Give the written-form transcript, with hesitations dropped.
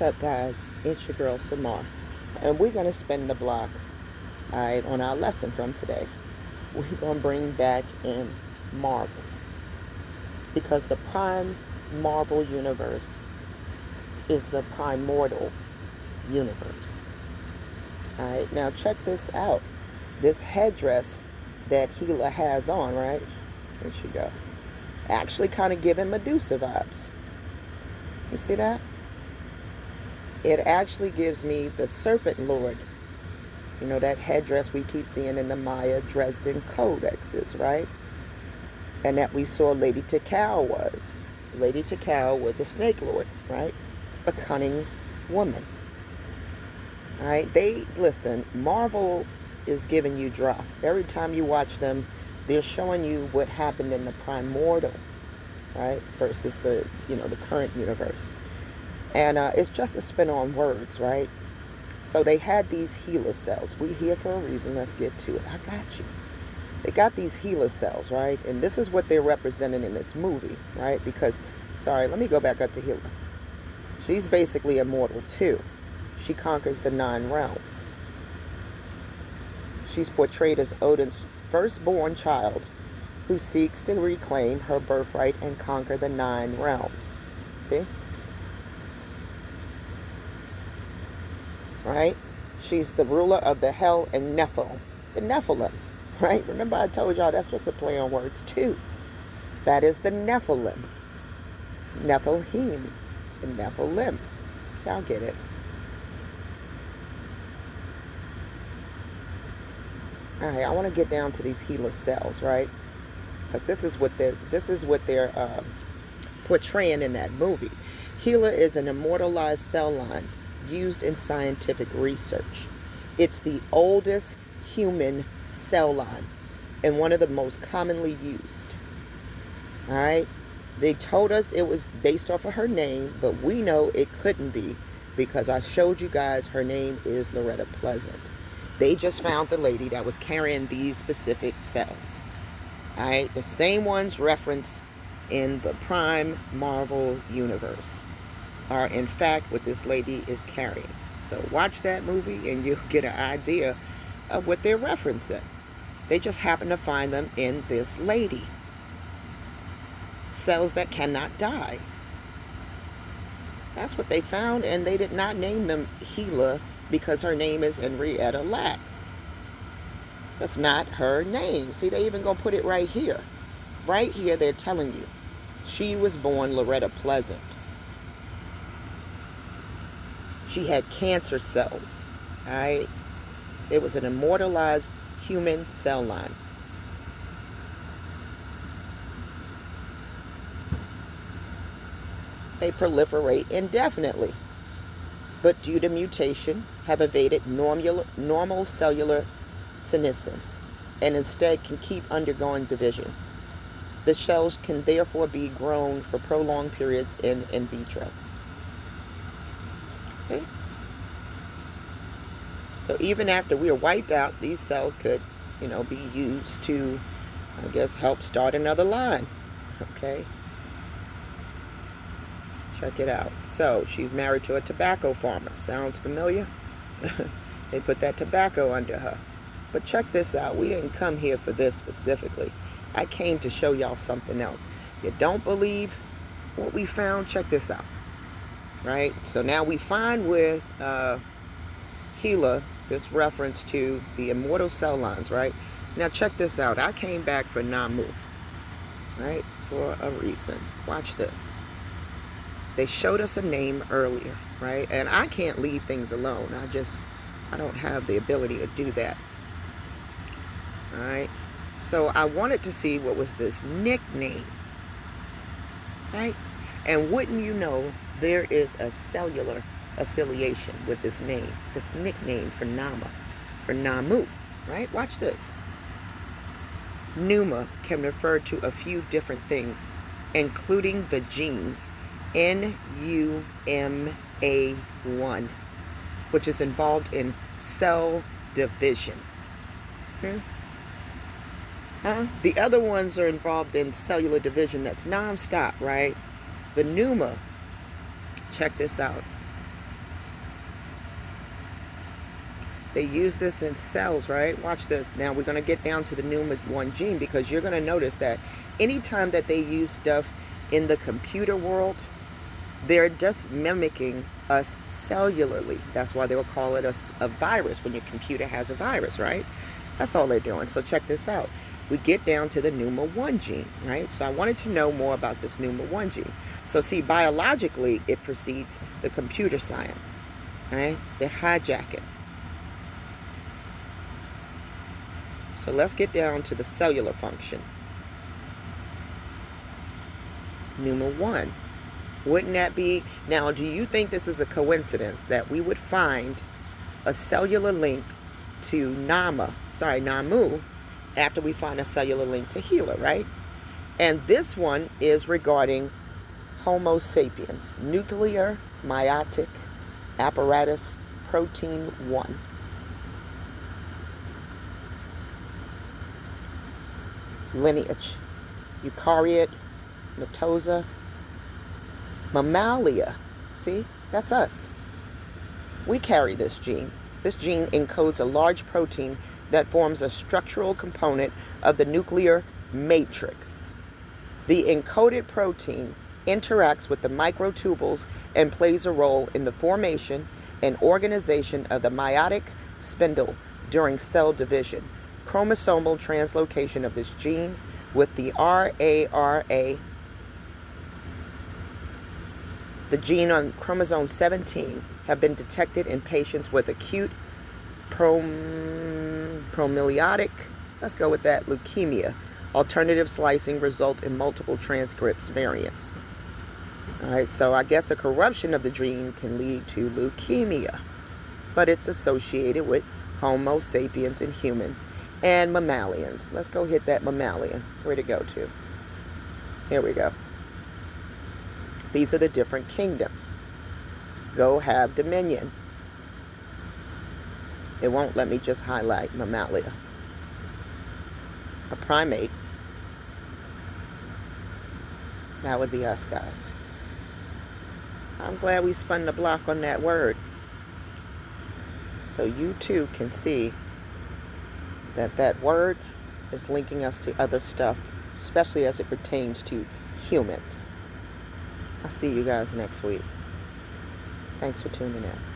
What's up, guys? It's your girl Samar, and we're gonna spin the block. Alright, on our lesson from today, we're gonna bring back in Marvel because the Marvel Universe is the Primordial Universe. Alright, now check this out. This headdress that Gila has on, right? There she go. Actually, kind of giving Medusa vibes. You see that? It actually gives me the Serpent Lord. You know, that headdress we keep seeing in the Maya Dresden codexes, right? And that we saw Lady Tikal was. Lady Tikal was a snake lord, right? A cunning woman. Alright, listen, Marvel is giving you drop. Every time you watch them, they're showing you what happened in the Primordial, right? Versus the current universe. And it's just a spin on words, right? So they had these HeLa cells. We here for a reason. Let's get to it. I got you. They got these HeLa cells, right? And this is what they're representing in this movie, right? Because, sorry, let me go back up to HeLa. She's basically immortal too. She conquers the 9 realms. She's portrayed as Odin's firstborn child who seeks to reclaim her birthright and conquer the 9 realms. See? Right? She's the ruler of the Hell and Nephil. The Nephilim, right? Remember I told y'all that's just a play on words too. That is the Nephilim. Nephilim. The Nephilim. Y'all get it. Alright, I want to get down to these HeLa cells, right? Because this is what they're portraying in that movie. HeLa is an immortalized cell line used in scientific research. It's the oldest human cell line and one of the most commonly used. All right, they told us it was based off of her name, but we know it couldn't be because I showed you guys her name is Loretta Pleasant. They just found the lady that was carrying these specific cells. All right, the same ones referenced in the Prime Marvel Universe are in fact what this lady is carrying. So watch that movie and you'll get an idea of what they're referencing. They just happen to find them in this lady. Cells that cannot die. That's what they found, and they did not name them HeLa because her name is Henrietta Lacks. That's not her name. See, they even gonna put it right here. Right here they're telling you. She was born Loretta Pleasant. She had cancer cells, all right? It was an immortalized human cell line. They proliferate indefinitely, but due to mutation, have evaded normal cellular senescence and instead can keep undergoing division. The cells can therefore be grown for prolonged periods in vitro. See? So even after we are wiped out, these cells could, be used to, I guess, help start another line. Okay? Check it out. So she's married to a tobacco farmer. Sounds familiar? They put that tobacco under her. But check this out. We didn't come here for this specifically. I came to show y'all something else. You don't believe what we found? Check this out. Right? So now we find with HeLa this reference to the immortal cell lines, right? Now check this out. I came back for Naamu, right? For a reason. Watch this. They showed us a name earlier, right? And I can't leave things alone. I don't have the ability to do that. All right? So I wanted to see what was this nickname, right? And wouldn't you know, there is a cellular affiliation with this name, this nickname for Naamu, right? Watch this. Nuumu can refer to a few different things, including the gene NUMA1, which is involved in cell division. The other ones are involved in cellular division that's non-stop, right? The Nuumu, check this out. They use this in cells, right? Watch this. Now we're going to get down to the Nuumu 1 gene, because you're going to notice that anytime that they use stuff in the computer world, they're just mimicking us cellularly. That's why they'll call it a virus when your computer has a virus, right? That's all they're doing. So check this out. We get down to the Nuumu 1 gene, right? So I wanted to know more about this Nuumu 1 gene. So see, biologically, it precedes the computer science, right? They're hijacking. So let's get down to the cellular function. Nuumu 1. Wouldn't that be... Now, do you think this is a coincidence that we would find a cellular link to Naamu, after we find a cellular link to Healer, right? And this one is regarding Homo sapiens, nuclear meiotic apparatus protein 1. Lineage, eukaryote, mitosa, mammalia. See, that's us. We carry this gene. This gene encodes a large protein that forms a structural component of the nuclear matrix. The encoded protein interacts with the microtubules and plays a role in the formation and organization of the meiotic spindle during cell division. Chromosomal translocation of this gene with the RARA, the gene on chromosome 17, have been detected in patients with acute promordial, let's go with that, leukemia. Alternative slicing result in multiple transcripts variants. All right, so I guess a corruption of the gene can lead to leukemia, but it's associated with Homo sapiens and humans and mammalians. Let's go hit that mammalian. Where'd it go to? Here we go. These are the different kingdoms. Go have dominion. It won't let me just highlight mammalia. A primate. That would be us, guys. I'm glad we spun the block on that word, so you too can see that that word is linking us to other stuff, especially as it pertains to humans. I'll see you guys next week. Thanks for tuning in.